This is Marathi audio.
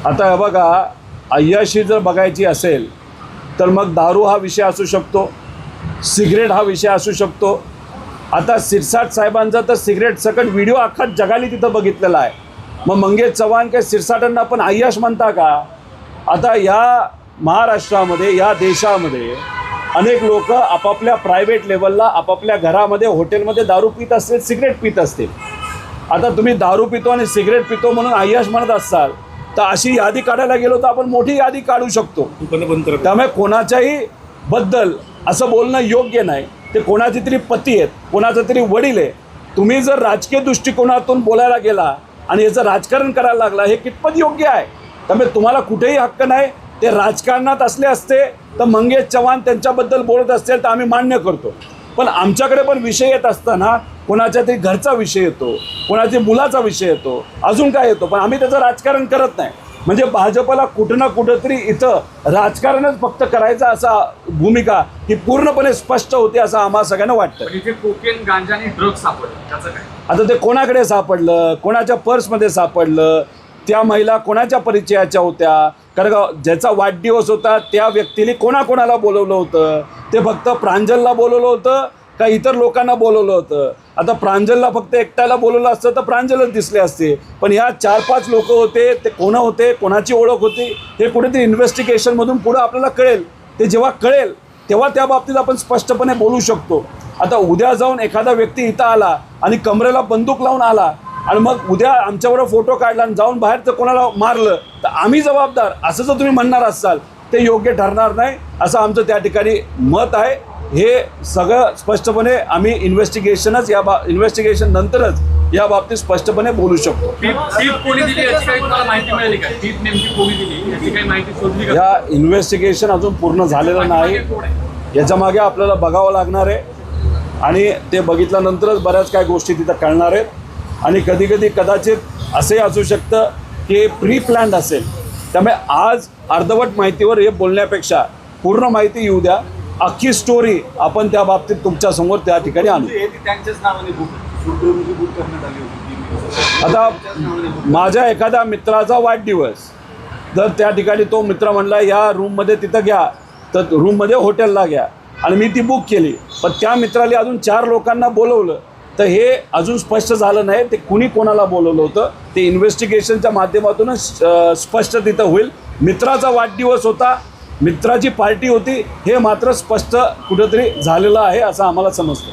आता बघा, अय्याशी जर बघायची असेल तर मग दारू हा विषय असू शकतो, सिगरेट हा विषय असू शकतो. आता सिरसाट साहेबांचा तर सिगरेट सकट व्हिडिओ अख्खा जगाली तिथं बघितलेला आहे. मग मंगेश चव्हाण काय सिरसाटांना पण अय्याश म्हणता का? आता या महाराष्ट्रामध्ये, या देशामध्ये अनेक लोक आपापल्या प्रायव्हेट लेवलला आपापल्या घरामध्ये, हॉटेलमध्ये दारू पित असतील, सिगरेट पित असतील. आता तुम्ही दारू पितो आणि सिगरेट पितो म्हणून अय्याश म्हणत असाल तर अशी यादी काढायला गेलो तर आपण मोठी यादी काढू शकतो. त्यामुळे कोणाच्याही बद्दल असं बोलणं योग्य नाही. ते कोणाची तरी पती आहेत, कोणाचा तरी वडील आहे. तुम्ही जर राजकीय दृष्टिकोनातून बोलायला गेला आणि याचं राजकारण करायला लागला, हे कितपत योग्य आहे? त्यामुळे तुम्हाला कुठेही हक्क नाही. ते राजकारणात असले असते तर मंगेश चव्हाण त्यांच्याबद्दल बोलत असतील तर आम्ही मान्य करतो. पण आमच्याकडे पण विषय येत असताना कोणाच्या तरी घरचा विषय येतो, कोणाच्या मुलाचा विषय येतो, अजून काय येतो, पण आम्ही त्याचं राजकारण करत नाही. म्हणजे भाजपला कुठं ना कुठंतरी इथं राजकारणच फक्त करायचं असा भूमिका ही पूर्णपणे स्पष्ट होते असं आम्हाला सगळ्यांना वाटतं. कोकेन, गांजा आणि ड्रग्ज सापडलं, त्याचं काय? आता ते कोणाकडे सापडलं, कोणाच्या पर्समध्ये सापडलं, त्या महिला कोणाच्या परिचयाच्या होत्या, कारण का ज्याचा वाढदिवस होता त्या व्यक्तीने कोणाकोणाला बोलवलं होतं, ते फक्त प्रांजलला बोलवलं होतं का इतर लोकांना बोलवलं होतं? आता प्रांजलला फक्त एकट्याला बोलवलं असतं तर प्रांजलच दिसले असते, पण ह्या 4-5 लोक होते, ते कोण होते, कोणाची ओळख होती, हे कुठेतरी इन्व्हेस्टिगेशनमधून पुढं आपल्याला कळेल. ते जेव्हा कळेल तेव्हा त्या बाबतीत आपण स्पष्टपणे बोलू शकतो. आता उद्या जाऊन एखादा व्यक्ती इथं आला आणि कमरेला बंदूक लावून आला आणि मग उद्या आमच्याबरोबर फोटो काढला आणि जाऊन बाहेर तर कोणाला मारलं तर आम्ही जबाबदार, असं जर तुम्ही म्हणणार असाल ते योग्य ठरणार नाही असं आमचं त्या ठिकाणी मत आहे. हे सगळं स्पष्टपणे आम्ही इन्व्हेस्टिगेशन नंतरच या बाबतीत स्पष्टपणे बोलू शकतो. या इन्व्हेस्टिगेशन अजून पूर्ण झालेलं नाही, याच्या मागे आपल्याला बघावं लागणार आहे आणि ते बघितल्यानंतरच बऱ्याच काही गोष्टी तिथं कळणार आहेत. आणि कधीकधी कदाचित असंही असू शकतं की प्री प्लॅन्ड असेल. त्यामुळे आज अर्धवट माहितीवर हे बोलण्यापेक्षा पूर्ण माहिती येऊ द्या, अख्खी स्टोरी आपण त्या बाबतीत तुमच्यासमोर त्या ठिकाणी आणू. आता माझ्या एखाद्या मित्राचा वाढदिवस, जर त्या ठिकाणी तो मित्र म्हणला या रूममध्ये तिथं घ्या, तर रूममध्ये हॉटेलला घ्या आणि मी ती बुक केली, पण त्या मित्राला अजून 4 लोकांना बोलवलं तर हे अजून स्पष्ट झालं नाही ते कुणी कोणाला बोलवलं होतं. ते इन्व्हेस्टिगेशनच्या माध्यमातूनच स्पष्ट तिथं होईल. मित्राचा वाढदिवस होता, मित्राची पार्टी होती, हे मात्र स्पष्ट कुठंतरी झालेलं आहे असं आम्हाला समजतं.